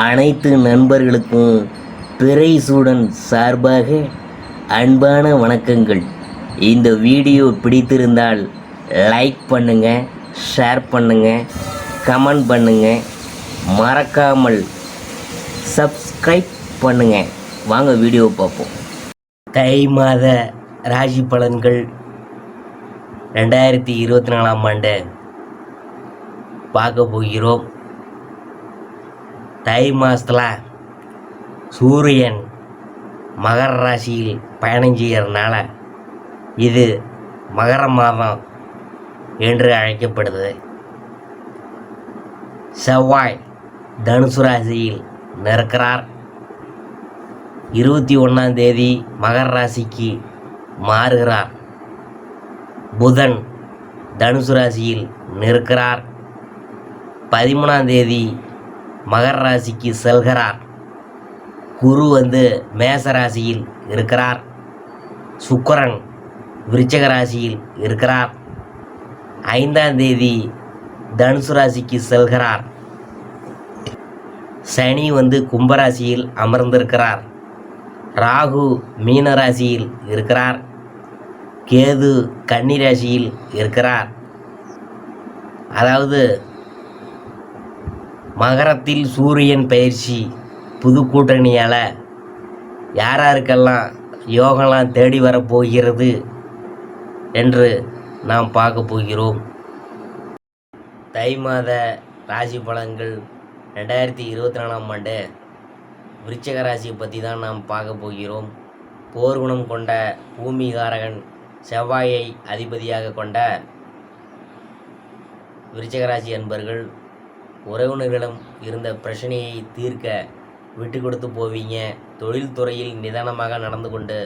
அனைத்து நண்பர்களுக்கும் பிறைசூடன் சார்பாக அன்பான வணக்கங்கள். இந்த வீடியோ பிடித்திருந்தால் லைக் பண்ணுங்கள், ஷேர் பண்ணுங்கள், கமெண்ட் பண்ணுங்கள், மறக்காமல் சப்ஸ்கிரைப் பண்ணுங்கள். வாங்க வீடியோ பார்ப்போம். தை மாத ராசி பலன்கள் 2024 ஆண்டு பார்க்க போகிறோம். தை மாதத்தில் சூரியன் மகர ராசியில் பயணம் செய்கிறதுனால இது மகர மாதம் என்று அழைக்கப்படுது. செவ்வாய் தனுசு ராசியில் நிற்கிறார். 21ஆம் தேதி மகர ராசிக்கு மாறுகிறார். புதன் தனுசு ராசியில் நிற்கிறார். 13ஆம் தேதி மகர ராசிக்கு செல்கிறார். குரு மேச ராசியில் இருக்கிறார். சுக்கிரன் விருச்சிக ராசியில் இருக்கிறார். 5ஆம் தேதி தனுசு ராசிக்கு செல்கிறார். சனி கும்பராசியில் அமர்ந்திருக்கிறார். ராகு மீன ராசியில் இருக்கிறார். கேது கன்னி ராசியில் இருக்கிறார். அதாவது மகரத்தில் சூரியன் பயிற்சி புது கூட்டணியால் யாராருக்கெல்லாம் யோகம்லாம் தேடி வரப்போகிறது என்று நாம் பார்க்க போகிறோம். தை மாத ராசி பலன்கள் 2024 ஆண்டு விருச்சிக ராசியை பற்றி தான் நாம் பார்க்க போகிறோம். போர்க்குணம் கொண்ட பூமிகாரகன் செவ்வாயை அதிபதியாக கொண்ட விருச்சிக ராசி அன்பர்கள் உறவினர்களிடம் இருந்த பிரச்சனையை தீர்க்க விட்டு கொடுத்து போவீங்க. தொழில்துறையில் நிதானமாக நடந்து கொண்டு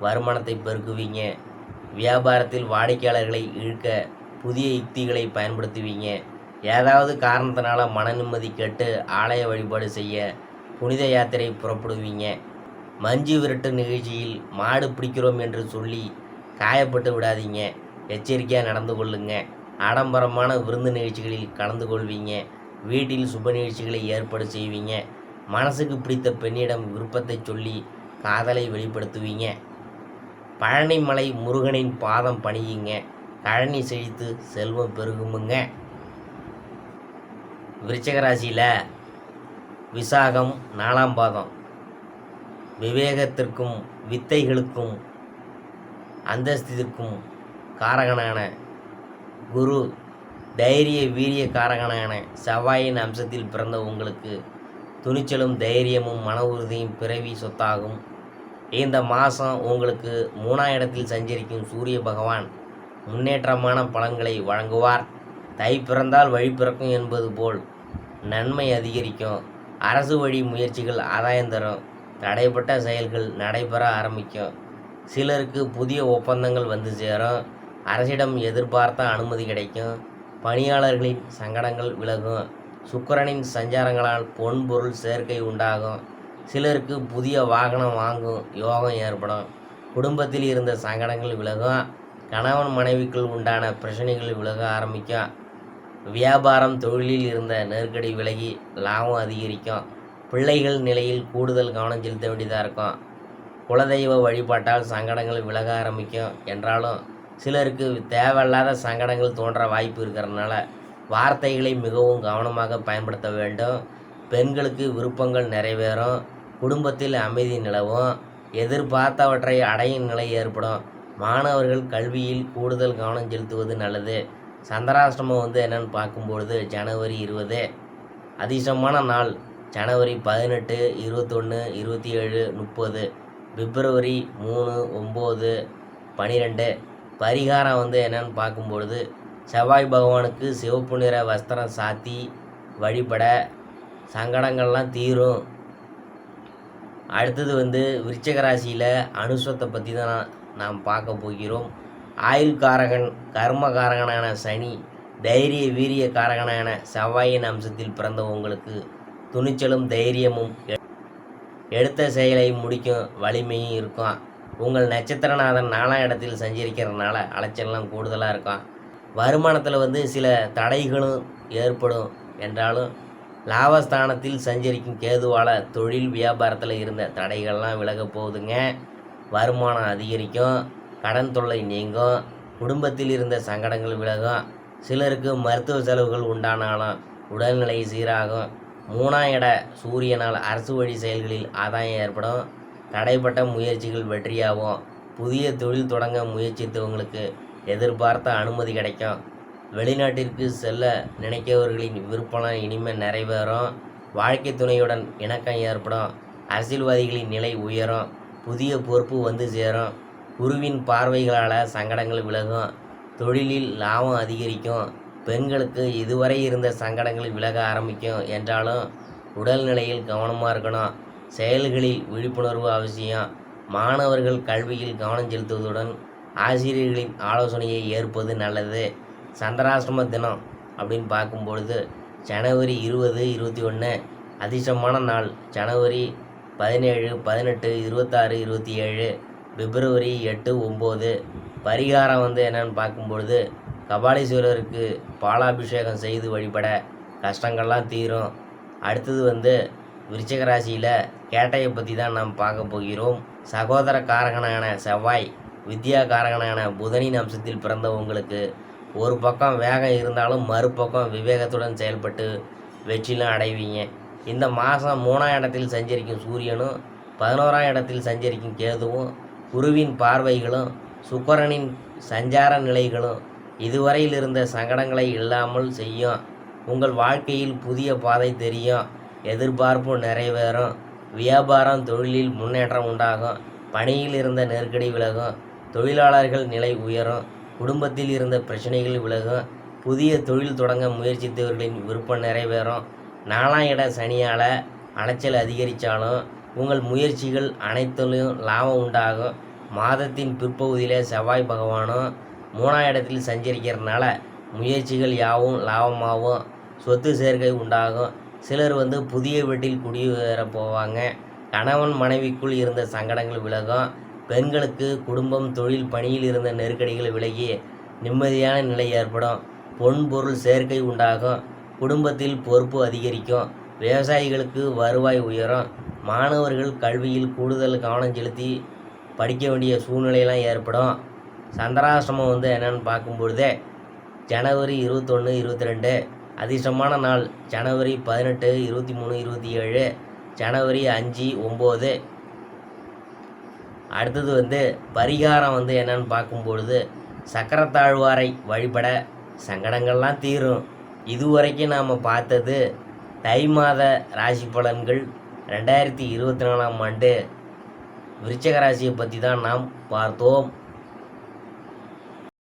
வருமானத்தை பெருக்குவீங்க. வியாபாரத்தில் வாடிக்கையாளர்களை இழுக்க புதிய யுக்திகளை பயன்படுத்துவீங்க. ஏதாவது காரணத்தினால மன நிம்மதி கேட்டு ஆலய வழிபாடு செய்ய புனித யாத்திரை புறப்படுவீங்க. மஞ்சு விரட்டு நிகழ்ச்சியில் மாடு பிடிக்கிறோம் என்று சொல்லி காயப்பட்டு விடாதீங்க. எச்சரிக்கையாக நடந்து கொள்ளுங்க. ஆடம்பரமான விருந்து நிகழ்ச்சிகளில் கலந்து கொள்வீங்க. வீட்டில் சுப நிகழ்ச்சிகளை ஏற்பாடு செய்வீங்க. மனசுக்கு பிடித்த பெண்ணிடம் விருப்பத்தை சொல்லி காதலை வெளிப்படுத்துவீங்க. பழனிமலை முருகனின் பாதம் பணியுங்க. கழனி செழித்து செல்வம் பெருகுமுங்க. விருச்சிக ராசியில் விசாகம் 4ஆம் பாதம் விவேகத்திற்கும் வித்தைகளுக்கும் அந்தஸ்திற்கும் காரகனான குரு தைரிய வீரிய காரகனான செவ்வாயின் அம்சத்தில் பிறந்த உங்களுக்கு துணிச்சலும் தைரியமும் மன உறுதியும் பிறவி சொத்தாகும். இந்த மாதம் உங்களுக்கு 3ஆம் இடத்தில் சஞ்சரிக்கும் சூரிய பகவான் முன்னேற்றமான பலன்களை வழங்குவார். தை பிறந்தால் வழி பிறக்கும் என்பது போல் நன்மை அதிகரிக்கும். அரசு வழி முயற்சிகள் ஆதாயம் தரும். தடைப்பட்ட செயல்கள் நடைபெற ஆரம்பிக்கும். சிலருக்கு புதிய ஒப்பந்தங்கள் சேரும். அரசிடம் எதிர்பார்த்த அனுமதி கிடைக்கும். பணியாளர்களின் சங்கடங்கள் விலகும். சுக்கிரனின் சஞ்சாரங்களால் பொன் பொருள் சேர்க்கை உண்டாகும். சிலருக்கு புதிய வாகனம் வாங்கும் யோகம் ஏற்படும். குடும்பத்தில் இருந்த சங்கடங்கள் விலகும். கணவன் மனைவிக்குள் உண்டான பிரச்சனைகள் விலக ஆரம்பிக்கும். வியாபாரம் தொழிலில் இருந்த நெருக்கடி விலகி லாபம் அதிகரிக்கும். பிள்ளைகள் நிலையில் கூடுதல் கவனம் செலுத்த வேண்டியதாக இருக்கும். குலதெய்வ வழிபாட்டால் சங்கடங்கள் விலக ஆரம்பிக்கும். என்றாலும் சிலருக்கு தேவையில்லாத சங்கடங்கள் தோன்ற வாய்ப்பு இருக்கிறதுனால வார்த்தைகளை மிகவும் கவனமாக பயன்படுத்த வேண்டும். பெண்களுக்கு விருப்பங்கள் நிறைவேறும். குடும்பத்தில் அமைதி நிலவும். எதிர்பார்த்தவற்றை அடையும் நிலை ஏற்படும். மாணவர்கள் கல்வியில் கூடுதல் கவனம் செலுத்துவது நல்லது. சந்திராஷ்டமம் என்னென்னு பார்க்கும்பொழுது ஜனவரி 20. அதிர்ஷ்டமான நாள் ஜனவரி 18, 21, 27, 30, பிப்ரவரி 3, 9, 12. பரிகாரம் என்னென்னு பார்க்கும்பொழுது செவ்வாய் பகவானுக்கு சிவப்பு நிற வஸ்திரம் சாத்தி வழிபட சங்கடங்கள்லாம் தீரும். அடுத்தது விருச்சிக ராசியில் அனுஷத்தை பற்றி தான் நாம் பார்க்க போகிறோம். ஆயுள் காரகன் கர்மகாரகனான சனி தைரிய வீரிய காரகனான செவ்வாயின் அம்சத்தில் பிறந்த உங்களுக்கு துணிச்சலும் தைரியமும் எடுத்த செயலை முடிக்கும் வலிமையும் இருக்கும். உங்கள் நட்சத்திரநாதன் 4ஆம் இடத்தில் சஞ்சரிக்கிறதுனால அலைச்சல்லாம் கூடுதலாக இருக்கும். வருமானத்தில் சில தடைகளும் ஏற்படும். என்றாலும் லாபஸ்தானத்தில் சஞ்சரிக்கும் கேதுவால் தொழில் வியாபாரத்தில் இருந்த தடைகள்லாம் விலக போகுதுங்க. வருமானம் அதிகரிக்கும், கடன் தொல்லை நீங்கும், குடும்பத்தில் இருந்த சங்கடங்கள் விலகும். சிலருக்கு மருத்துவ செலவுகள் உண்டானாலும் உடல்நிலை சீராகும். 3ஆம் இட சூரியனால் அரசு வழி செயல்களில் ஆதாயம் ஏற்படும். தடைப்பட்ட முயற்சிகள் வெற்றியாகும். புதிய தொழில் தொடங்க முயற்சித்தவங்களுக்கு எதிர்பார்த்த அனுமதி கிடைக்கும். வெளிநாட்டிற்கு செல்ல நினைக்கிறவர்களின் விருப்பம் இனிமேல் நிறைவேறும். வாழ்க்கை துணையுடன் இணக்கம் ஏற்படும். அரசியல்வாதிகளின் நிலை உயரும். புதிய பொறுப்பு வந்து சேரும். குருவின் பார்வைகளால் சங்கடங்கள் விலகும். தொழிலில் லாபம் அதிகரிக்கும். பெண்களுக்கு இதுவரை இருந்த சங்கடங்கள் விலக ஆரம்பிக்கும். என்றாலும் உடல்நிலையில் கவனமாக இருக்கணும். செயல்களில் விழிப்புணர்வு அவசியம். மாணவர்கள் கல்வியில் கவனம் செலுத்துவதுடன் ஆசிரியர்களின் ஆலோசனையை ஏற்பது நல்லது. சந்திராஷ்டம தினம் அப்படின்னு பார்க்கும்பொழுது ஜனவரி 20, 21 அதிர்ஷ்டமான நாள். ஜனவரி 17, 18, 26, 27, பிப்ரவரி 8, 9. பரிகாரம் என்னென்னு பார்க்கும்பொழுது கபாலீஸ்வரருக்கு பாலாபிஷேகம் செய்து வழிபட கஷ்டங்கள்லாம் தீரும். அடுத்தது விருச்சிக ராசியில் கேட்டையை பற்றி தான் நாம் பார்க்க போகிறோம். சகோதர காரகனான செவ்வாய், வித்யா காரகனான புதனின் அம்சத்தில் பிறந்தவங்களுக்கு ஒரு பக்கம் வேகம் இருந்தாலும் மறுபக்கம் விவேகத்துடன் செயல்பட்டு வெற்றிலாம் அடைவீங்க. இந்த மாதம் 3ஆம் இடத்தில் சஞ்சரிக்கும் சூரியனும் 11ஆம் இடத்தில் சஞ்சரிக்கும் கேதுவும் குருவின் பார்வைகளும் சுக்கிரனின் சஞ்சார நிலைகளும் இதுவரையில் இருந்த சங்கடங்களை இல்லாமல் செய்யும். உங்கள் வாழ்க்கையில் புதிய பாதை தெரியும். எதிர்பார்ப்பு நிறைவேறும். வியாபாரம் தொழிலில் முன்னேற்றம் உண்டாகும். பணியில் இருந்த நெருக்கடி விலகும். தொழிலாளர்கள் நிலை உயரும். குடும்பத்தில் இருந்த பிரச்சனைகள் விலகும். புதிய தொழில் தொடங்க முயற்சித்தவர்களின் விருப்பம் நிறைவேறும். 4ஆம் இட சனியால் அலைச்சல் அதிகரித்தாலும் உங்கள் முயற்சிகள் அனைத்திலும் லாபம் உண்டாகும். மாதத்தின் பிற்பகுதியில் செவ்வாய் பகவானும் 3ஆம் இடத்தில் சஞ்சரிக்கிறதுனால முயற்சிகள் யாவும் லாபமாகவும் சொத்து சேர்க்கை உண்டாகும். சிலர் புதிய வீட்டில் குடியேற போவாங்க. கணவன் மனைவிக்குள் இருந்த சங்கடங்கள் விலகும். பெண்களுக்கு குடும்பம் தொழில் பணியில் இருந்த நெருக்கடிகள் விலகி நிம்மதியான நிலை ஏற்படும். பொன் பொருள் சேர்க்கை உண்டாகும். குடும்பத்தில் பொறுப்பு அதிகரிக்கும். விவசாயிகளுக்கு வருவாய் உயரும். மாணவர்கள் கல்வியில் கூடுதல் கவனம் செலுத்தி படிக்க வேண்டிய சூழ்நிலையெல்லாம் ஏற்படும். சந்திராஷ்டமம் என்னென்னு பார்க்கும்பொழுதே ஜனவரி 21, 22 அதிர்ஷ்டமான நாள். ஜனவரி 18, 23, 27, ஜனவரி 5, 9. அடுத்தது பரிகாரம் என்னென்னு பார்க்கும்பொழுது சக்கரத்தாழ்வாரை வழிபட சங்கடங்கள்லாம் தீரும். இதுவரைக்கும் நாம் பார்த்தது தை மாத ராசி பலன்கள். 2024ஆம் ஆண்டு விருச்சிக ராசியை பற்றி தான் நாம் பார்த்தோம்.